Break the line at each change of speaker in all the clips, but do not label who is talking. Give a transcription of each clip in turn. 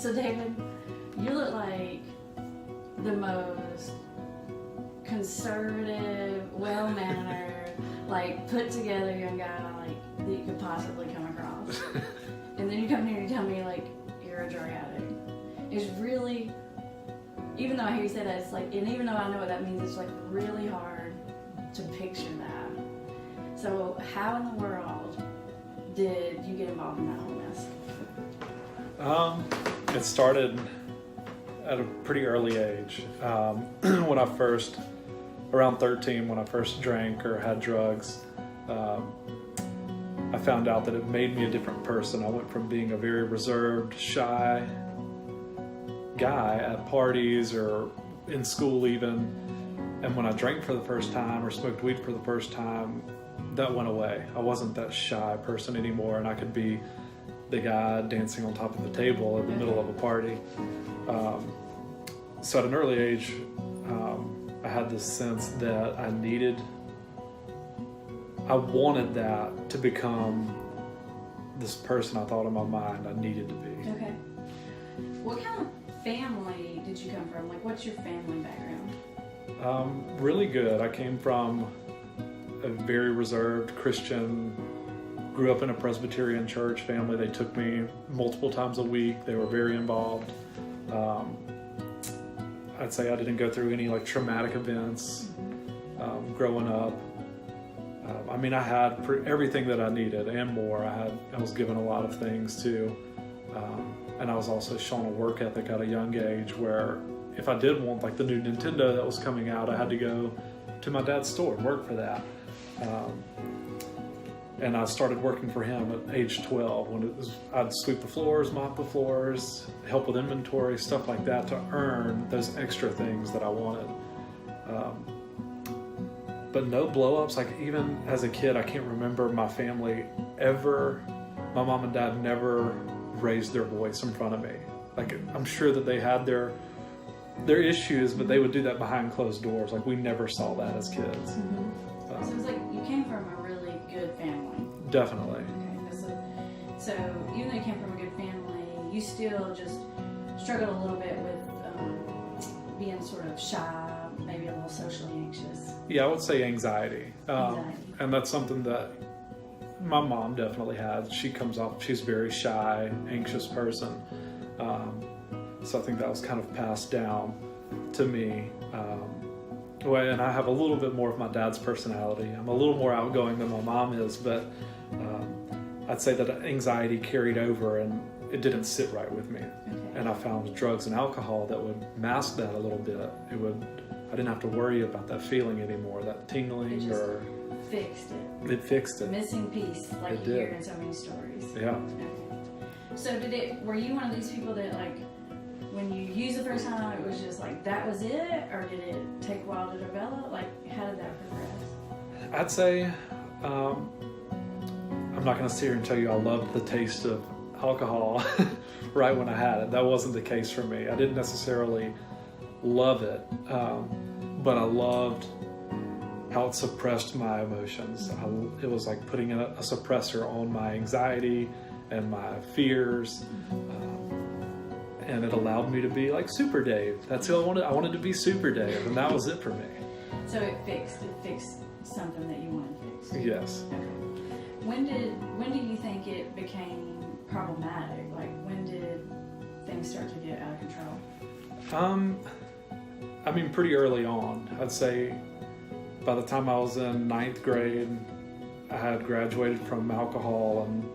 So David, you look like the most conservative, well-mannered, like put together young guy like that you could possibly come across. And then you come here and tell me like you're a drug addict. It's really, even though I hear you say that, it's like, and even though I know what that means, it's like really hard to picture that. So how in the world did you get involved in that whole mess?
It started at a pretty early age. When I first, around 13, when I first drank or had drugs, I found out that it made me a different person. I went from being a very reserved, shy guy at parties or in school even, and when I drank for the first time or smoked weed for the first time, that went away. I wasn't that shy person anymore, and I could be the guy dancing on top of the table in the middle of a party. So at an early age, I had this sense that I wanted that to become this person I thought in my mind I needed to be.
Okay. What kind of family did you come from? Like, what's your family background?
Really good. I came from a very reserved Christian, grew up in a Presbyterian church family. They took me multiple times a week. They were very involved. I'd say I didn't go through any like traumatic events growing up. I mean, I had everything that I needed and more. I was given a lot of things too. And I was also shown a work ethic at a young age where if I did want like the new Nintendo that was coming out, I had to go to my dad's store and work for that. And I started working for him at age 12 when I'd sweep the floors, mop the floors, help with inventory, stuff like that to earn those extra things that I wanted. But no blow-ups. Like even as a kid, I can't remember my family ever, my mom and dad never raised their voice in front of me. Like I'm sure that they had their issues, but they would do that behind closed doors. Like we never saw that as kids.
So it was like you came from a really good family.
Definitely.
Okay. So even though you came from a good family, you still just struggled a little bit with being sort of shy, maybe a little socially anxious.
Yeah, I would say anxiety.
Anxiety.
And that's something that my mom definitely had. She's a very shy, anxious person. So I think that was kind of passed down to me. And I have a little bit more of my dad's personality. I'm a little more outgoing than my mom is, but I'd say that anxiety carried over and it didn't sit right with me.
Okay.
And I found drugs and alcohol that would mask that a little bit. I didn't have to worry about that feeling anymore, that tingling or...
Fixed it.
It fixed it.
Missing piece, like
It
you hear
did.
in so many stories.
Yeah.
Okay. So were you one of these people that like, when you used the first time, it was just like, that was it? Or did it take a while to develop? Like, how did that progress?
I'd say, I'm not going to sit here and tell you I loved the taste of alcohol right when I had it. That wasn't the case for me. I didn't necessarily love it, but I loved how it suppressed my emotions. It was like putting a suppressor on my anxiety and my fears. And it allowed me to be like Super Dave. That's who I wanted. I wanted to be Super Dave, and that was it for me.
So it fixed something that you wanted fixed.
Yes.
Okay. When did you think it became problematic? Like when did things start to get out of control?
I mean, pretty early on. I'd say by the time I was in 9th grade, I had graduated from alcohol and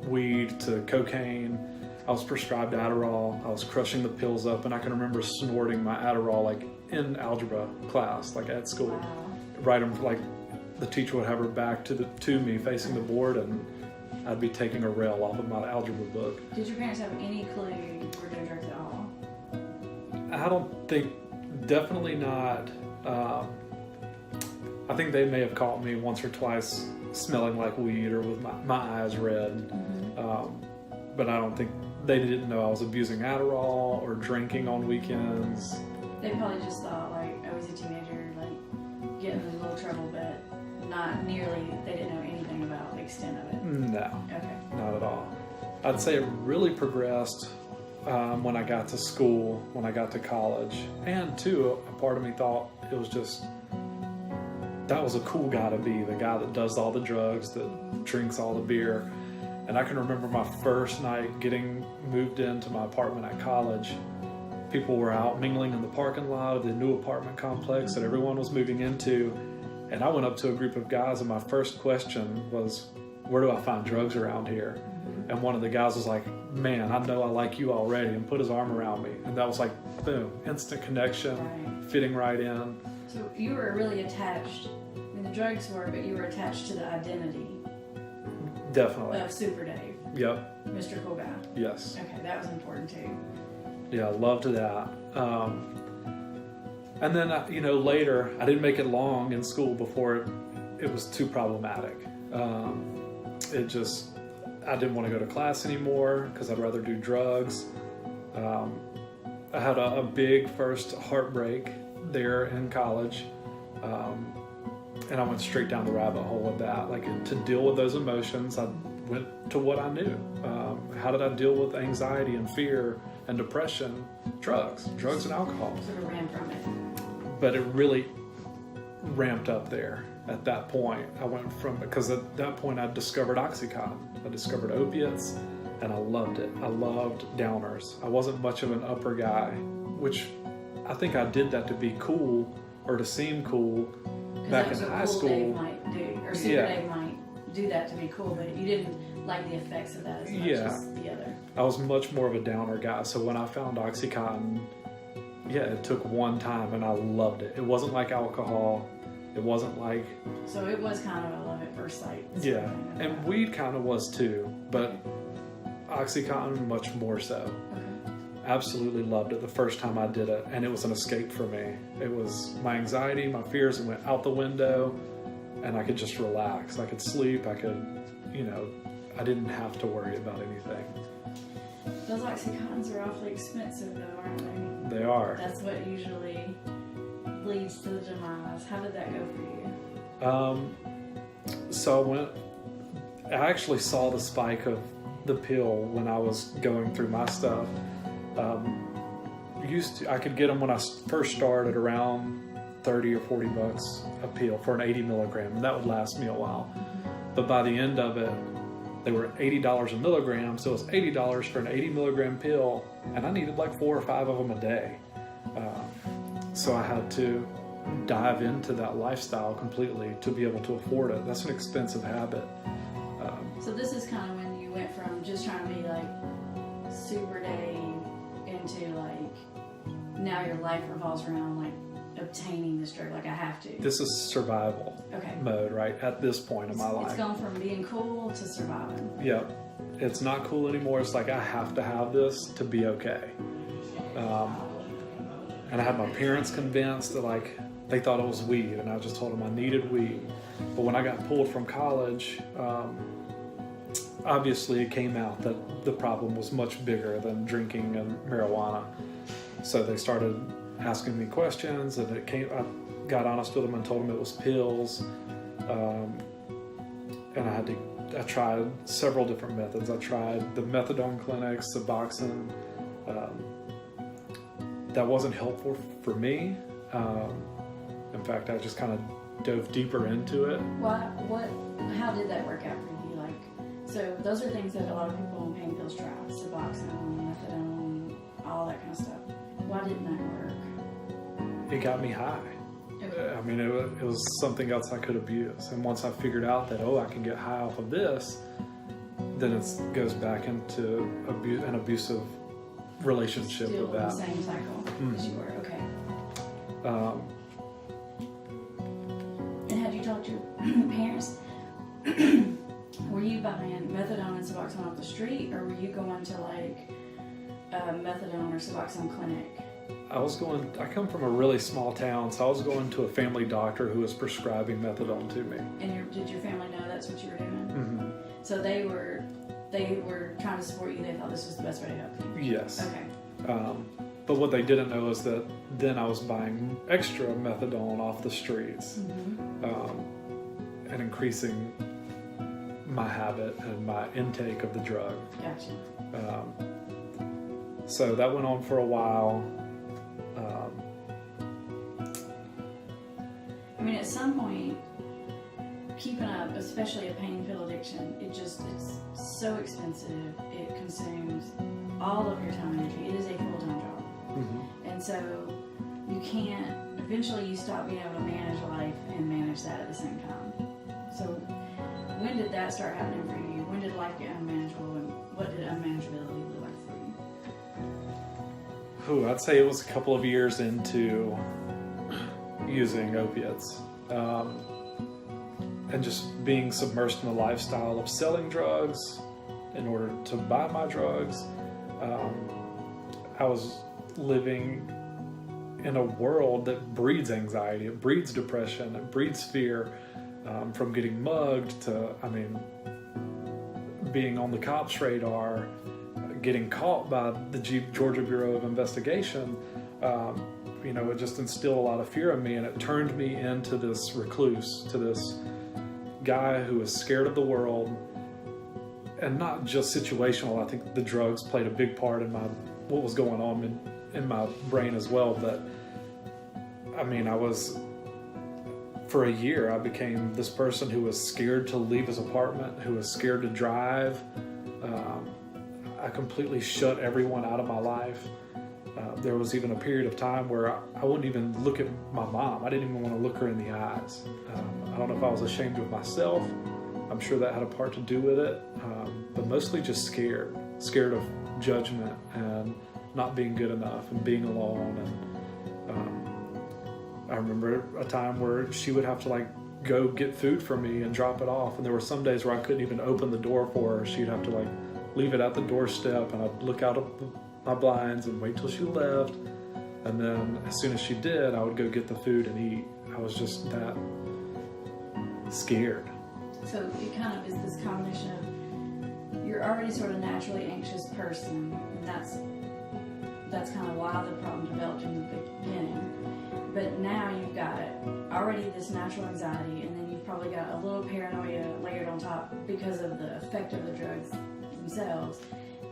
weed to cocaine. I was prescribed Adderall. I was crushing the pills up, and I can remember snorting my Adderall like in algebra class, like at school.
Wow.
Right, like the teacher would have her back to me facing the board, and I'd be taking a rail off of my algebra book.
Did your parents have any clue you were doing drugs at all?
I don't think, definitely not. I think they may have caught me once or twice smelling like weed or with my eyes red. But I don't think, they didn't know I was abusing Adderall or drinking on weekends.
They probably just thought like I was a teenager, like getting in a little trouble, but not nearly, they didn't know anything about the extent of it.
No,
Okay.
not at all. I'd say it really progressed when I got to school, when I got to college. And too, a part of me thought it was just, that was a cool guy to be, the guy that does all the drugs, that drinks all the beer. And I can remember my first night getting moved into my apartment at college. People were out mingling in the parking lot of the new apartment complex that everyone was moving into. And I went up to a group of guys, and my first question was, where do I find drugs around here? And one of the guys was like, man, I know I like you already, and put his arm around me. And that was like, boom, instant connection,
Right.
fitting right in.
So you were really attached, I mean, the drugs were, but you were attached to the identity
Definitely.
of Super Dave,
Yep.
Mr. Cool Guy.
Yes.
Okay, that was important too.
Yeah, loved that. And then, later, I didn't make it long in school before it was too problematic. I didn't want to go to class anymore because I'd rather do drugs. I had a big first heartbreak there in college. And I went straight down the rabbit hole of that. Like, to deal with those emotions, I went to what I knew. How did I deal with anxiety and fear and depression? Drugs and alcohol.
Sort of ran from it.
But it really ramped up there at that point. I went from, because at that point I discovered Oxycontin. I discovered opiates, and I loved it. I loved downers. I wasn't much of an upper guy, which I think I did that to be cool or to seem cool back in high school.
Dave might do, or Super Dave might do that to be cool, but you didn't like the effects of that as much as the other.
I was much more of a downer guy. So when I found Oxycontin, it took one time and I loved it. It wasn't like alcohol. It wasn't like...
So it was kind of a love at first sight.
Yeah, and weed kind of was too, but Oxycontin much more so.
Okay.
Absolutely loved it the first time I did it, and it was an escape for me. It was my anxiety, my fears went out the window, and I could just relax. I could sleep, I didn't have to worry about anything.
Those Oxycontins are awfully expensive though, aren't they?
They are.
That's what usually leads to the demise. How did that go for you?
So I actually saw the spike of the pill when I was going through my stuff. I could get them when I first started around $30 or $40 a pill for an 80 milligram, and that would last me a while. But by the end of it, they were $80 a milligram, so it was $80 for an 80 milligram pill, and I needed like 4 or 5 of them a day. So I had to dive into that lifestyle completely to be able to afford it. That's an expensive habit.
So this is kind of when you went from just trying to be like Super Dave into like, now your life revolves around like obtaining this drug, like I have to.
This is survival mode, right? At this point in my life.
It's gone from being cool to surviving.
Yep. It's not cool anymore. It's like I have to have this to be okay. And I had my parents convinced that like they thought it was weed, and I just told them I needed weed. But when I got pulled from college, obviously it came out that the problem was much bigger than drinking and marijuana. So they started asking me questions, and I got honest with them and told them it was pills. And I tried several different methods. I tried the methadone clinics, Suboxone. That wasn't helpful for me. In fact, I just kind of dove deeper into it.
How did that work out for you? Like, so those are things that a lot of people on pain pills try: Suboxone, methadone, all that kind of stuff. Why didn't that work?
It got me high.
Okay.
I mean, it was something else I could abuse. And once I figured out that, I can get high off of this, then it goes back into an abusive relationship
Still
with that.
the same cycle as you were. Okay. And had you talked to your parents? Were you buying methadone and Suboxone off the street, or were you going to like a methadone or Suboxone clinic?
I come from a really small town, so I was going to a family doctor who was prescribing methadone to me.
And did your family know that's what you were doing?
Mm-hmm.
So they were trying to support you. They thought this was the best way to help you.
Yes.
Okay.
But what they didn't know is that then I was buying extra methadone off the streets, and increasing my habit and my intake of the drug.
Gotcha.
So that went on for a while.
I mean, at some point, keeping up, especially a pain pill addiction, it's so expensive. It consumes all of your time and energy. It is a full-time job.
Mm-hmm.
And so you can't, eventually you stop being able to manage life and manage that at the same time. So when did that start happening for you? When did life get unmanageable, and what did unmanageability look like for you?
I'd say it was a couple of years into using opiates, and just being submersed in the lifestyle of selling drugs in order to buy my drugs. I was living in a world that breeds anxiety, it breeds depression, it breeds fear, from getting mugged to, being on the cops' radar, getting caught by the Georgia Bureau of Investigation. It just instilled a lot of fear in me, and it turned me into this recluse, to this guy who was scared of the world, and not just situational. I think the drugs played a big part in what was going on in my brain as well. But for a year, I became this person who was scared to leave his apartment, who was scared to drive. I completely shut everyone out of my life. There was even a period of time where I wouldn't even look at my mom. I didn't even want to look her in the eyes. I don't know if I was ashamed of myself. I'm sure that had a part to do with it, but mostly just scared of judgment and not being good enough and being alone. And I remember a time where she would have to go get food for me and drop it off, and there were some days where I couldn't even open the door for her. She'd have to leave it at the doorstep, and I'd look out of my blinds and wait till she left, and then as soon as she did, I would go get the food and eat. I was just that scared.
So it kind of is this combination of, you're already sort of naturally anxious person, and that's kind of why the problem developed in the beginning. But now you've got already this natural anxiety, and then you've probably got a little paranoia layered on top because of the effect of the drugs themselves.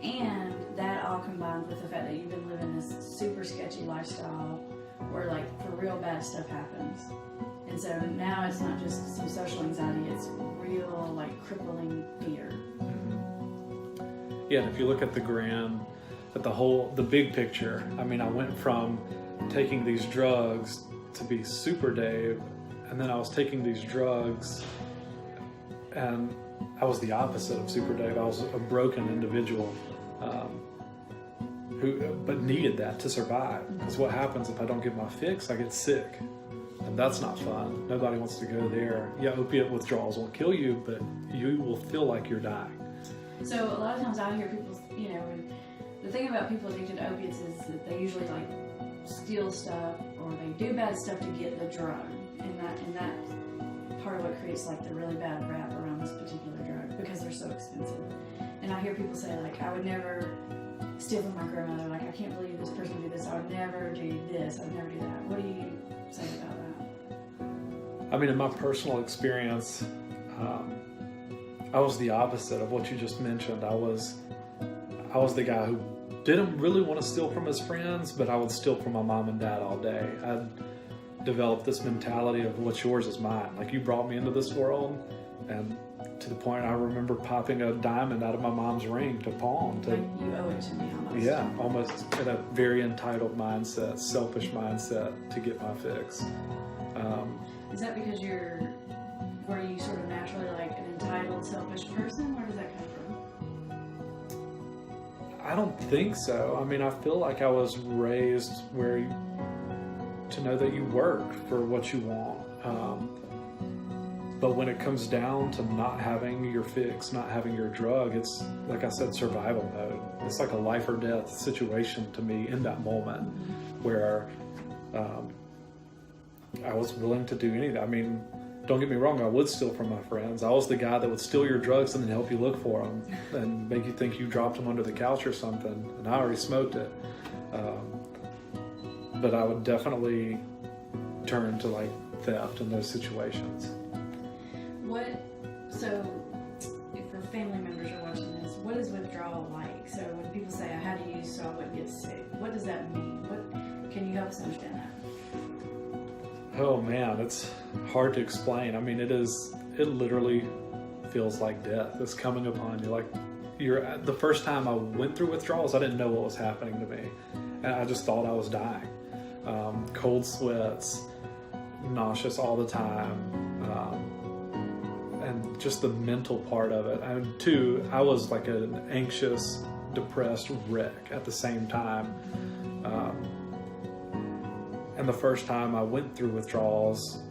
And that all combined with the fact that you've been living this super sketchy lifestyle where for real bad stuff happens. And so now it's not just some social anxiety, it's real crippling fear.
Mm-hmm. Yeah, and if you look at the big picture, I went from taking these drugs to be Super Dave, and then I was taking these drugs and I was the opposite of Super Dave. I was a broken individual but needed that to survive. Because what happens if I don't get my fix? I get sick, and that's not fun. Nobody wants to go there. Yeah, opiate withdrawals won't kill you, but you will feel like you're dying.
So a lot of times I hear people, the thing about people addicted to opiates is that they usually steal stuff or they do bad stuff to get the drug, and that part of what creates the really bad rap around this particular drug, because they're so expensive. And I hear people say I would never steal from my grandmother. I can't believe this person would do this. I would never do this. I would never do that. What do you say about that?
In my personal experience, I was the opposite of what you just mentioned. I was the guy who didn't really want to steal from his friends, but I would steal from my mom and dad all day. I'd developed this mentality of what's yours is mine. You brought me into this world, and to the point I remember popping a diamond out of my mom's ring to pawn.
You owe it to me almost.
Yeah, almost in a very entitled mindset, selfish mindset to get my fix.
Is that because were you sort of naturally an entitled, selfish person? Where does that come from?
I don't think so. I feel like I was raised to know that you work for what you want. But when it comes down to not having your fix, not having your drug, it's, like I said, survival mode. It's like a life or death situation to me in that moment, where I was willing to do anything. Don't get me wrong, I would steal from my friends. I was the guy that would steal your drugs and then help you look for them and make you think you dropped them under the couch or something, and I already smoked it. But I would definitely turn to theft in those situations.
So if our family members are watching this, what is withdrawal like? So when people say I had to use so I wouldn't get sick? What does that mean? Can you help us understand that?
Oh man, it's hard to explain. I mean, it literally feels like death is coming upon you. Like the first time I went through withdrawals, I didn't know what was happening to me. And I just thought I was dying. Cold sweats, nauseous all the time. And just the mental part of it. And two, I was like an anxious, depressed wreck at the same time. And the first time I went through withdrawals,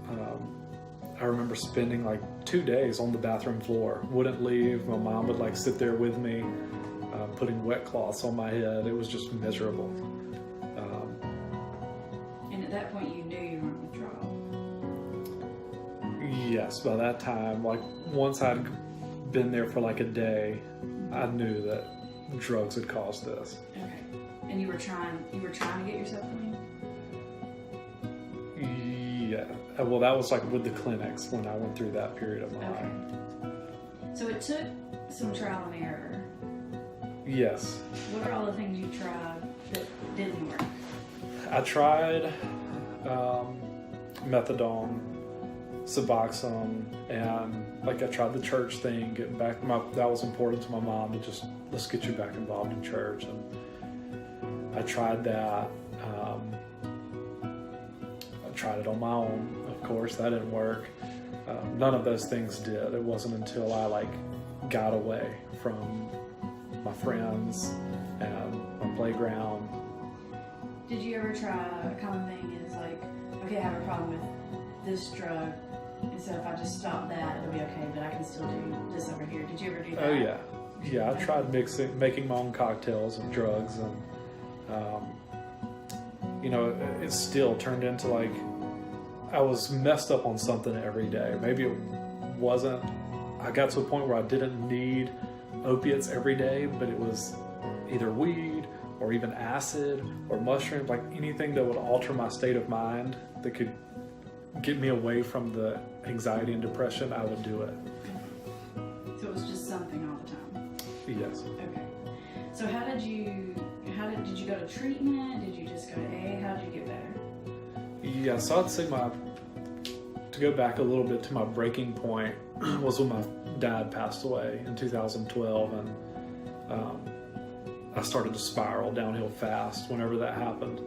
I remember spending like 2 days on the bathroom floor. Wouldn't leave. My mom would like sit there with me, putting wet cloths on my head. It was just miserable.
And at that point, you knew you were in withdrawal.
Yes, by that time, like once I'd been there for like a day, I knew that drugs had caused this.
Okay. And you were trying to get yourself clean?
Yeah. Well, that was like with the clinics when I went through that period of my life.
So it took some trial and error.
Yes.
What are all the things you tried that didn't work?
I tried methadone, Suboxone, and like I tried the church thing, getting back. That was important to my mom to just, let's get you back involved in church. And I tried that. I tried it on my own, of course, that didn't work. None of those things did. It wasn't until I like got away from my friends and my playground.
Did you ever try a common thing is like, okay, I have a problem with this drug, and so if I just stop that, it'll be okay, but I can still do this over here. Did you ever do that?
Oh yeah. Yeah, I tried making my own cocktails of drugs, and it still turned into like I was messed up on something every day. Maybe it wasn't. I got to a point where I didn't need opiates every day, but it was either weed or even acid or mushrooms, like anything that would alter my state of mind that could get me away from the anxiety and depression, I would do it.
So it was just something all the time?
Yes.
Okay. So did you go to treatment? Did you just go to AA? How did you get better?
Yeah, so I'd say to go back a little bit to my breaking point was when my dad passed away in 2012, and I started to spiral downhill fast whenever that happened.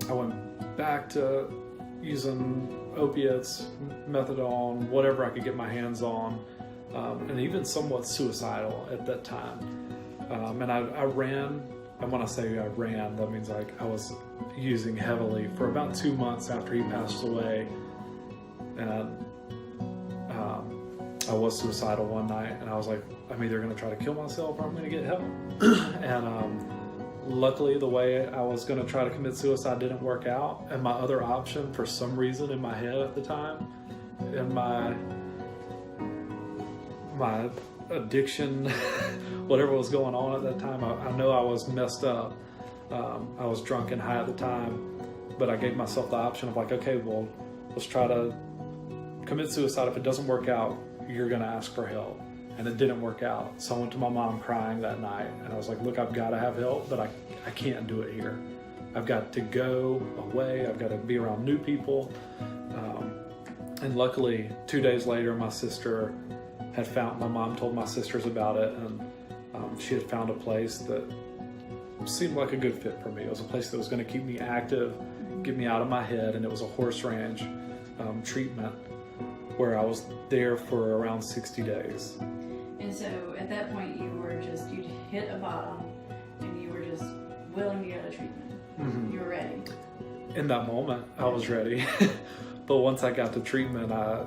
I went back to using opiates, methadone, whatever I could get my hands on, and even somewhat suicidal at that time. And I ran, and when I say I ran, that means like I was using heavily for about 2 months after he passed away. And I was suicidal one night, and I was like, I'm either going to try to kill myself or I'm going to get help. And luckily, the way I was going to try to commit suicide didn't work out. And my other option, for some reason in my head at the time, in my addiction, whatever was going on at that time, I know I was messed up. I was drunk and high at the time, but I gave myself the option of like, okay, well, let's try to commit suicide. If it doesn't work out, you're going to ask for help. And it didn't work out. So I went to my mom crying that night, and I was like, look, I've got to have help, but I can't do it here. I've got to go away. I've got to be around new people. And luckily, 2 days later, my mom told my sisters about it, and she had found a place that seemed like a good fit for me. It was a place that was going to keep me active, get me out of my head, and it was a horse ranch treatment where I was there for around 60 days.
And so at that point you'd hit a bottom and you were just willing to go to treatment. Mm-hmm. You were ready.
In that moment, I was ready. But once I got to treatment, I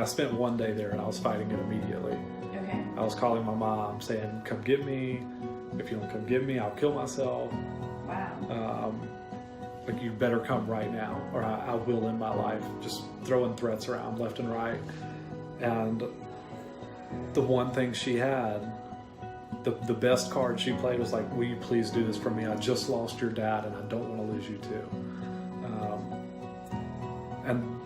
spent 1 day there and I was fighting it immediately.
Okay.
I was calling my mom saying, come get me. If you don't come get me, I'll kill myself.
Wow.
Like, you better come right now or I will end my life. Just throwing threats around left and right. And the one thing she had, the best card she played was like, will you please do this for me? I just lost your dad and I don't want to lose you too. And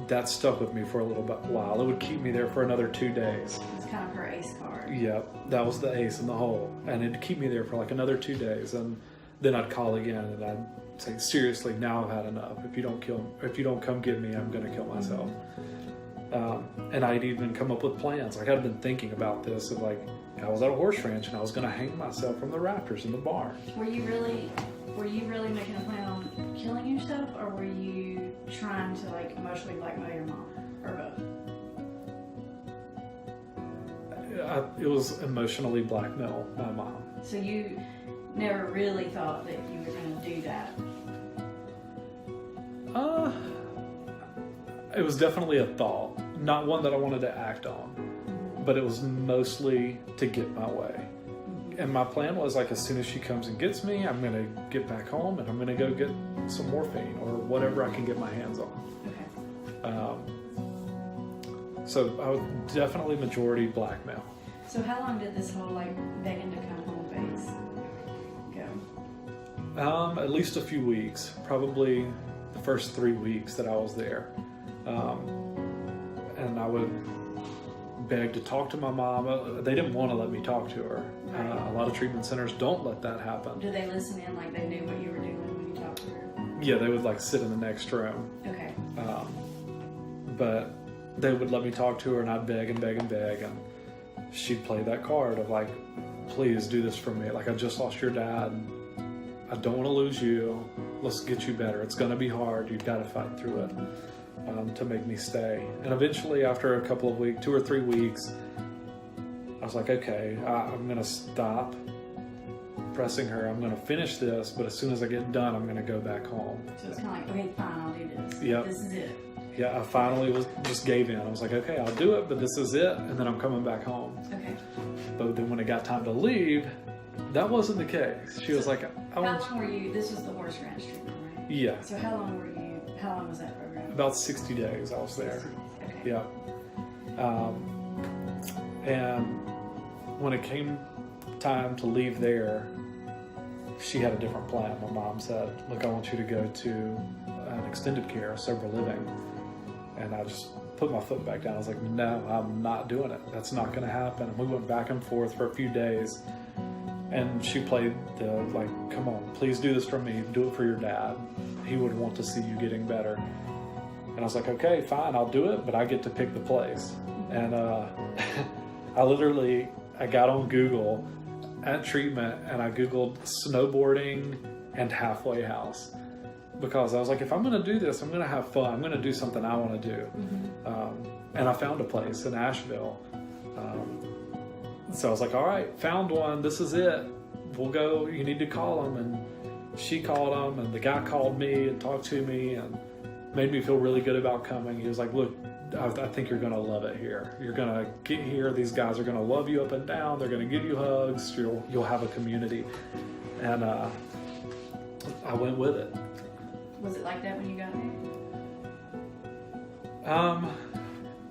that stuck with me for a little bit while. It would keep me there for another 2 days.
It's kind of her ace card.
Yep, that was the ace in the hole. And it'd keep me there for like another 2 days. And then I'd call again and I'd say, seriously, now I've had enough. If you don't come get me, I'm gonna kill myself. And I'd even come up with plans. Like I'd been thinking about this of like, I was at a horse ranch and I was gonna hang myself from the rafters in the barn.
Were you really making a plan on killing yourself, or were you trying to like emotionally blackmail your mom, or both?
It was emotionally blackmail my mom.
So you never really thought that you were going to do that?
It was definitely a thought, not one that I wanted to act on, but it was mostly to get my way. And my plan was like, as soon as she comes and gets me, I'm gonna get back home and I'm gonna go get some morphine or whatever I can get my hands on.
Okay.
So I was definitely majority blackmail.
So how long did this whole like begging to come home phase go?
At least a few weeks, probably the first 3 weeks that I was there. And I would beg to talk to my mom. They didn't want to let me talk to her.
Right.
A lot of treatment centers don't let that happen.
Did they listen in like they knew what you were doing when you talked to her?
Yeah, they would like sit in the next room.
Okay.
But they would let me talk to her and I'd beg and beg and beg, and she'd play that card of like, please do this for me. Like, I just lost your dad. I don't want to lose you. Let's get you better. It's going to be hard. You've got to fight through it. To make me stay. And eventually, after a couple of weeks, 2 or 3 weeks, I was like, okay, I'm going to stop pressing her. I'm going to finish this, but as soon as I get done, I'm going to go back home.
So it's kind of like, okay, fine, I'll do this.
Yep.
This is it.
Yeah, I finally just gave in. I was like, okay, I'll do it, but this is it, and then I'm coming back home.
Okay.
But then when it got time to leave, that wasn't the case. She was like,
how long were you, this was the horse ranch treatment, right?
Yeah.
So how long was that program?
About 60 days I was there.
Okay.
Yeah. And when it came time to leave there, she had a different plan. My mom said, look, I want you to go to an extended care, sober living. And I just put my foot back down. I was like, no, I'm not doing it. That's not going to happen. And we went back and forth for a few days. And she played the, like, come on, please do this for me. Do it for your dad. He would want to see you getting better. And I was like, okay, fine, I'll do it, but I get to pick the place. And I got on Google at treatment and I Googled snowboarding and halfway house. Because I was like, if I'm going to do this, I'm going to have fun. I'm going to do something I want to do. And I found a place in Asheville. So I was like, all right, found one. This is it. We'll go. You need to call them. And she called them, and the guy called me and talked to me and made me feel really good about coming. He was like, look, I think you're going to love it here. You're going to get here. These guys are going to love you up and down. They're going to give you hugs. You'll have a community. And I went with it.
Was it like that when you got there?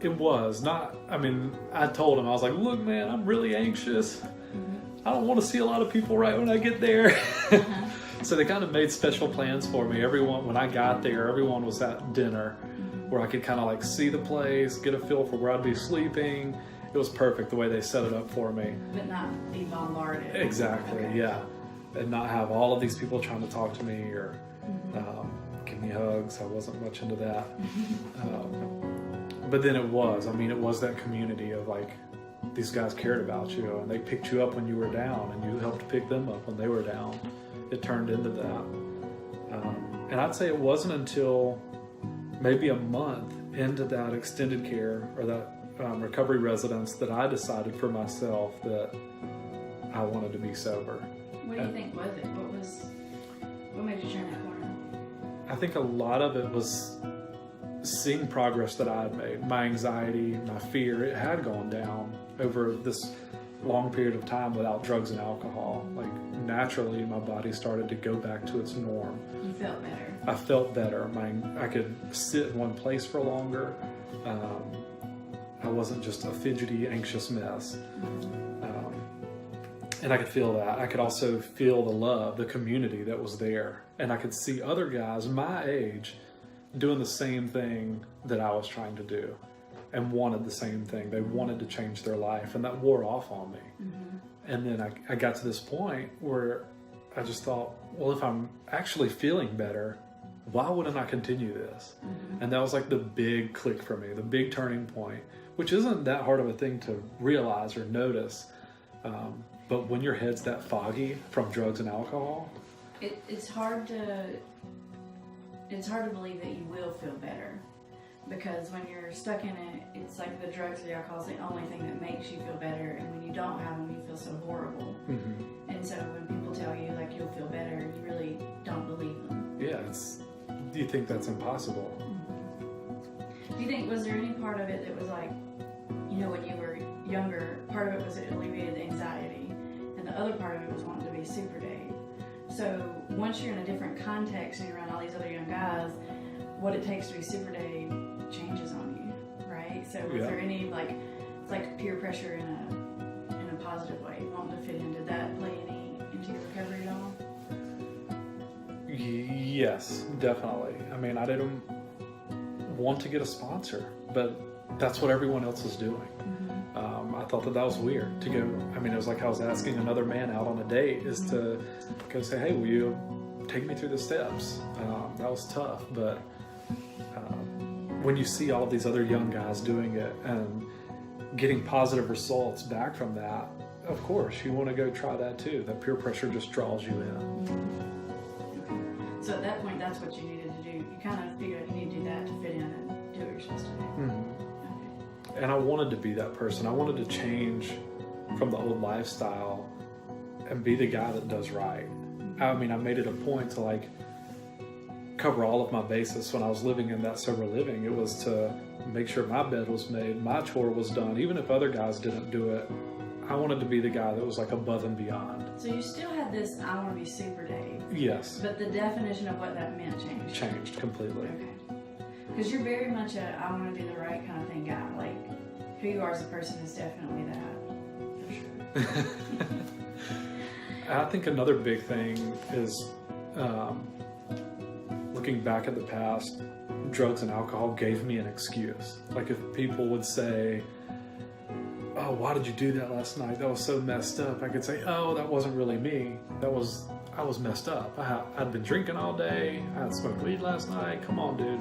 It was not. I mean, I told him, I was like, look, man, I'm really anxious. I don't want to see a lot of people right when I get there. So they kind of made special plans for me. Everyone, when I got there, everyone was at dinner where I could kind of like see the place, get a feel for where I'd be sleeping. It was perfect the way they set it up for me.
But not be bombarded.
Exactly,
Okay.
yeah. And not have all of these people trying to talk to me or give me hugs. I wasn't much into that. But then it was that community of like, these guys cared about you and they picked you up when you were down and you helped pick them up when they were down. It turned into that. And I'd say it wasn't until maybe a month into that extended care or that recovery residence that I decided for myself that I wanted to be sober.
What do you think was it? What made you turn that corner?
I think a lot of it was seeing progress that I had made. My anxiety, my fear, it had gone down over this long period of time without drugs and alcohol. Like naturally, my body started to go back to its norm.
You felt better.
I felt better. I could sit in one place for longer. I wasn't just a fidgety, anxious mess. And I could feel that. I could also feel the love, the community that was there. And I could see other guys my age doing the same thing that I was trying to do and wanted the same thing. They wanted to change their life, and that wore off on me. And then I got to this point where I just thought, well, if I'm actually feeling better, why wouldn't I continue this? And that was like the big click for me, the big turning point, which isn't that hard of a thing to realize or notice. But when your head's that foggy from drugs and alcohol,
it's hard to believe that you will feel better, because when you're stuck in it, it's like the drugs or the alcohol is the only thing that makes you feel better, and when you don't have them, you feel so horrible. And so when people tell you like you'll feel better, you really don't believe them.
Yeah, you think that's impossible.
Do you think, was there any part of it that was like, you know, when you were younger, part of it was it alleviated the anxiety, and the other part of it was wanting to be super Dave? So once you're in a different context and you're around all these other young guys, what it takes to be super Dave changes on you, right? So was there any, like, it's like peer pressure in a positive way, wanting to fit in? Did that play into your recovery at all?
Yes, definitely. I mean, I didn't want to get a sponsor, but that's what everyone else was doing. I thought that was weird to go. I mean, it was like I was asking another man out on a date is to go say, hey, will you take me through the steps? That was tough, but when you see all of these other young guys doing it and getting positive results back from that, of course, you want to go try that too. That peer pressure just draws you in.
So at that point, that's what you needed to do. You kind of figured out you need to do that to fit in and do what you're supposed to do.
And I wanted to be that person. I wanted to change from the old lifestyle and be the guy that does right. I mean, I made it a point to like cover all of my bases when I was living in that sober living. It was to make sure my bed was made, my chore was done, even if other guys didn't do it. I wanted to be the guy that was like above and beyond.
So you still had this, I want to be super Dave.
Yes.
But the definition of what that meant changed.
Changed completely.
Okay. Because you're very much a, I want to do the right kind of thing guy. Like, who you are as a person is definitely that, for sure.
I think another big thing is looking back at the past, drugs and alcohol gave me an excuse. Like if people would say, oh, why did you do that last night? That was so messed up. I could say, oh, that wasn't really me. I was messed up. I'd been drinking all day. I had smoked weed last night. Come on, dude.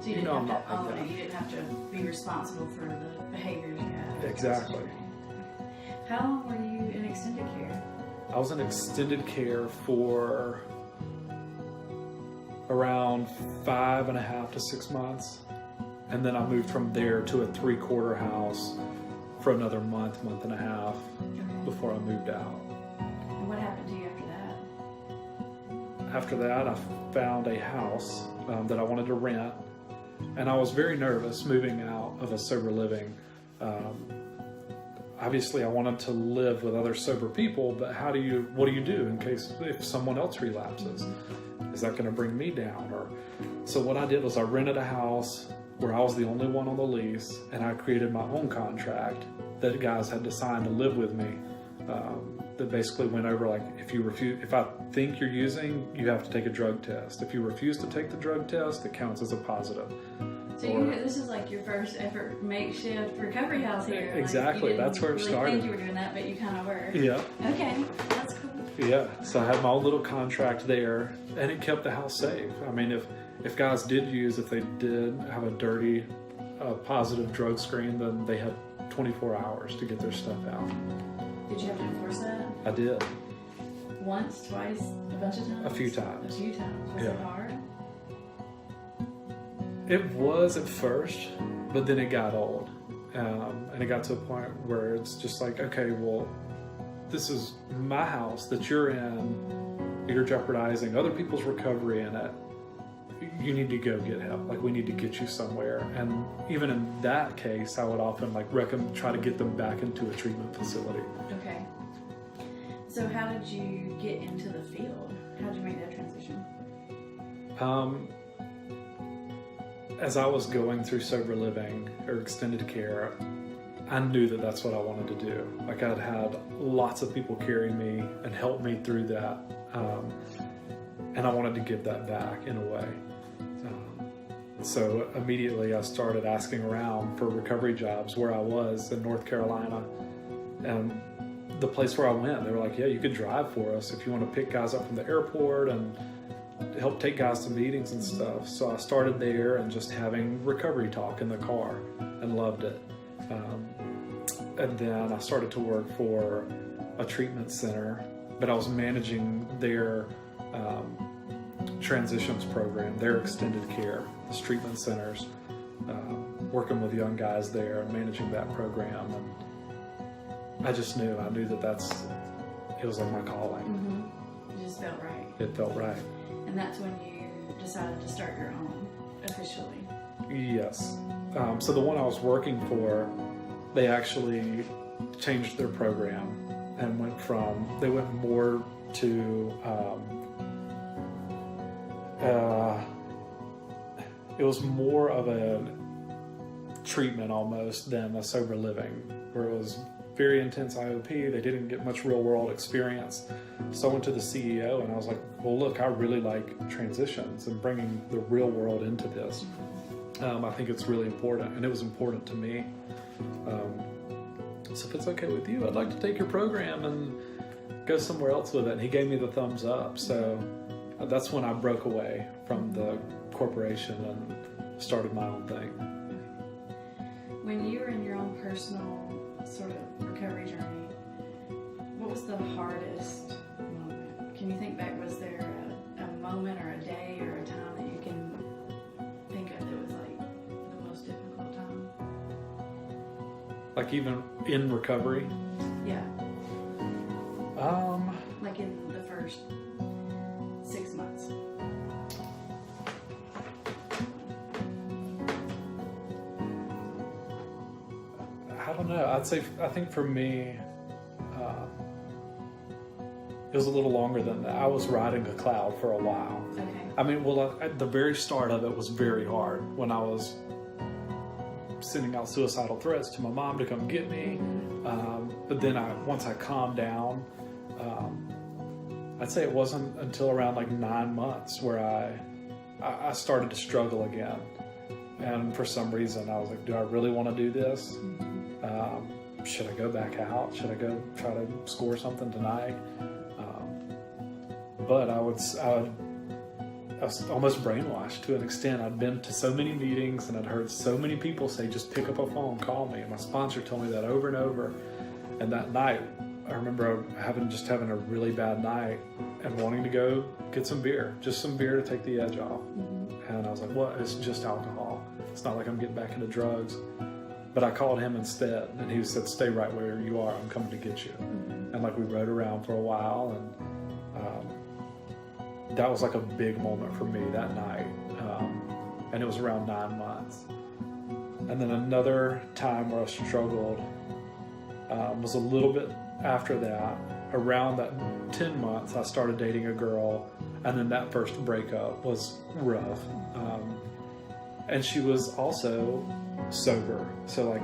So you didn't have to own it. You didn't have to be responsible for the behaviors you had.
Exactly.
How long were you in extended care?
I was in extended care for around 5.5 to 6 months. And then I moved from there to a 3-quarter house for another month and a half before I moved out.
And what happened to you after that?
After that, I found a house that I wanted to rent. And I was very nervous moving out of a sober living. Obviously, I wanted to live with other sober people, but what do you do in case if someone else relapses? Is that going to bring me down? So what I did was I rented a house where I was the only one on the lease, and I created my own contract that guys had to sign to live with me. That basically went over like, if I think you're using, you have to take a drug test. If you refuse to take the drug test, it counts as a positive.
So this is like your first effort makeshift recovery house here.
Exactly,
like
that's where it started.
You didn't think you were doing that, but you kind of were.
Yeah.
Okay, that's cool.
Yeah, so I had my own little contract there, and it kept the house safe. I mean, if guys did use, if they did have a dirty, positive drug screen, then they had 24 hours to get their stuff out.
Did you have to enforce that?
I did.
Once, twice, a bunch of times?
A few times.
A few times. Was it hard?
It was at first, but then it got old. And it got to a point where it's just like, okay, well, this is my house that you're in. You're jeopardizing other people's recovery in it. You need to go get help. Like, we need to get you somewhere. And even in that case, I would often try to get them back into a treatment facility.
Okay. So how did you get into the field? How did you make that transition?
As I was going through sober living or extended care, I knew that that's what I wanted to do. Like, I'd had lots of people carry me and help me through that. And I wanted to give that back in a way. So immediately I started asking around for recovery jobs where I was in North Carolina. And the place where I went, they were like, yeah, you could drive for us if you want to pick guys up from the airport and help take guys to meetings and stuff. So I started there and just having recovery talk in the car and loved it. And then I started to work for a treatment center, but I was managing their transitions program, their extended care, the treatment centers, working with young guys there and managing that program. And I just knew it was like my calling.
Mm-hmm. It just felt right.
It felt right.
And that's when you decided to start your own officially.
Yes. So the one I was working for, they actually changed their program and they went more to, it was more of a treatment almost than a sober living, where it was very intense IOP. They didn't get much real world experience. So I went to the CEO and I was like, well, look, I really like transitions and bringing the real world into this. I think it's really important, and it was important to me. So if it's okay with you, I'd like to take your program and go somewhere else with it. And he gave me the thumbs up. So that's when I broke away from the corporation and started my own thing.
When you were in your own personal sort of recovery journey, what was the hardest moment? Can you think back, was there a moment or a day or a time that you can think of that was like the most difficult time?
Like even in recovery?
Yeah. Like in the first 6 months.
I don't know. I think for me, it was a little longer than that. I was riding a cloud for a while.
Okay.
I mean, well, at the very start of it was very hard when I was sending out suicidal threats to my mom to come get me. But then once I calmed down, I'd say it wasn't until around like 9 months where I started to struggle again. And for some reason, I was like, do I really want to do this? Should I go back out? Should I go try to score something tonight? But I was almost brainwashed to an extent. I'd been to so many meetings and I'd heard so many people say, just pick up a phone, call me. And my sponsor told me that over and over. And that night, I remember having a really bad night and wanting to go get some beer, just some beer to take the edge off. And I was like, well, it's just alcohol. It's not like I'm getting back into drugs. But I called him instead, and he said, stay right where you are. I'm coming to get you. And like we rode around for a while, and that was like a big moment for me that night. And it was around 9 months. And then another time where I struggled was a little bit after that. Around that 10 months, I started dating a girl, and then that first breakup was rough. And she was also sober. So like,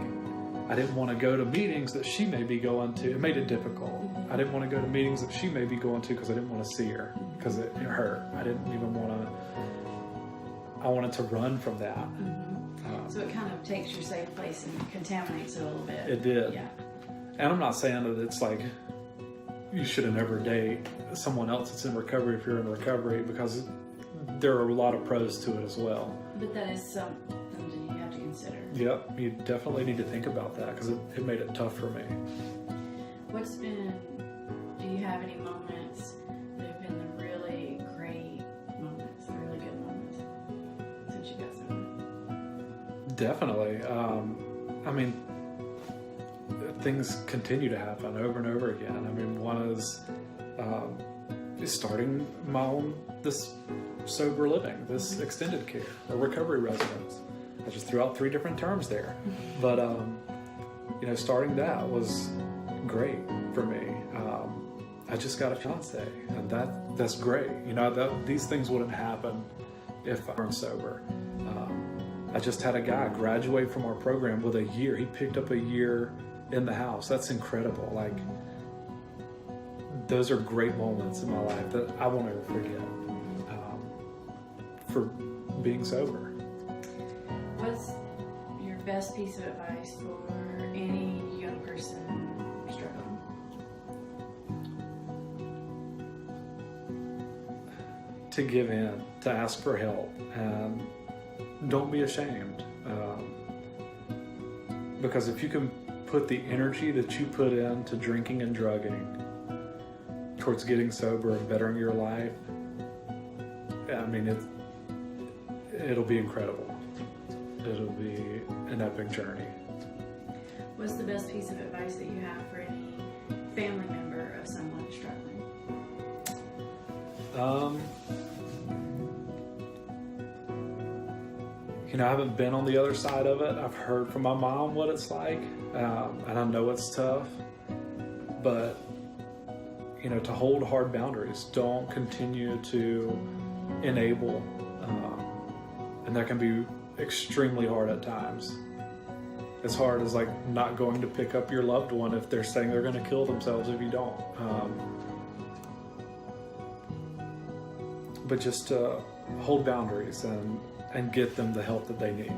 I didn't want to go to meetings that she may be going to. It made it difficult. I didn't want to go to meetings that she may be going to because I didn't want to see her, because it hurt. I didn't even want to, I wanted to run from that.
So it kind of takes your safe place and contaminates it a little bit.
It did.
Yeah.
And I'm not saying that it's like you should never date someone else that's in recovery if you're in recovery, because there are a lot of pros to it as well.
But that is something you have to consider.
Yep, you definitely need to think about that, because it made it tough for me.
Do you have any moments that have been the really great moments, the really good moments since you got sober?
Definitely. I mean, things continue to happen over and over again. I mean, one is starting this sober living, this extended care, or recovery residence. I just threw out 3 different terms there. But, starting that was great for me. I just got a fiance, and that's great. These things wouldn't happen if I weren't sober. I just had a guy graduate from our program with a year. He picked up a year in the house. That's incredible. Like, those are great moments in my life that I won't ever forget for being sober.
What's your best piece of advice for any young person struggling?
To give in, to ask for help, and don't be ashamed. Because if you can put the energy that you put into drinking and drugging towards getting sober and bettering your life, I mean, it'll be incredible. It'll be an epic journey.
What's the best piece of advice that you have for any family member of someone struggling?
I haven't been on the other side of it. I've heard from my mom what it's like, and I know it's tough, but to hold hard boundaries. Don't continue to enable, and that can be extremely hard at times. As hard as not going to pick up your loved one if they're saying they're going to kill themselves if you don't. But just hold boundaries and get them the help that they need.